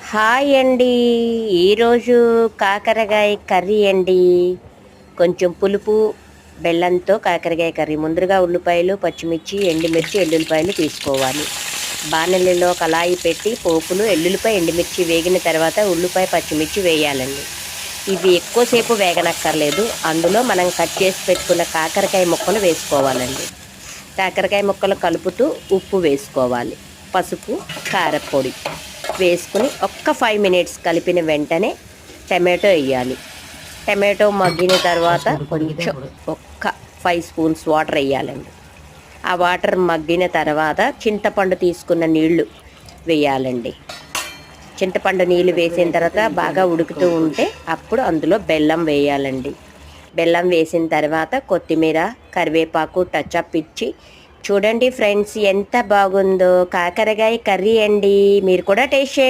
Hi అండి. ఈరోజు కాకరకాయ కర్రీ అండి. కొంచెం పులుపు బెల్లంతో కాకరకాయ కర్రీ. ముందుగా ఉల్లిపాయలు, పచ్చిమిర్చి, ఎండుమిర్చి, ఎల్లుల్లిపాయలు తీసుకోవాలి. బాణలిలో కళాయి పెట్టి పోపులు ఎల్లుల్లిపాయ, ఎండుమిర్చి వేగిన తర్వాత ఉల్లిపాయ, పచ్చిమిర్చి వేయాలండి. ఇవి ఎక్కువసేపు వేగనక్కర్లేదు. అందులో మనం కట్ చేసి పెట్టుకున్న కాకరకాయ ముక్కలు వేసుకోవాలండి. కాకరకాయ ముక్కలు కలుపుతూ ఉప్పు వేసుకోవాలి, పసుపు, కారపొడి వేసుకుని ఒక్క 5 మినిట్స్ కలిపిన వెంటనే టమాటో వేయాలి. టమాటో మగ్గిన తర్వాత కొంచెం ఒక్క 5 స్పూన్స్ వాటర్ వేయాలండి. ఆ వాటర్ మగ్గిన తర్వాత చింతపండు తీసుకున్న నీళ్లు వేయాలండి. చింతపండు నీళ్ళు వేసిన తర్వాత బాగా ఉడుకుతూ ఉంటే అప్పుడు అందులో బెల్లం వేయాలండి. బెల్లం వేసిన తర్వాత కొత్తిమీర, కరివేపాకు టచ్అప్ ఇచ్చి చూడండి ఫ్రెండ్స్, ఎంత బాగుందో కాకరకాయ కర్రీ అండి. మీరు కూడా టేస్ట్ చేయండి.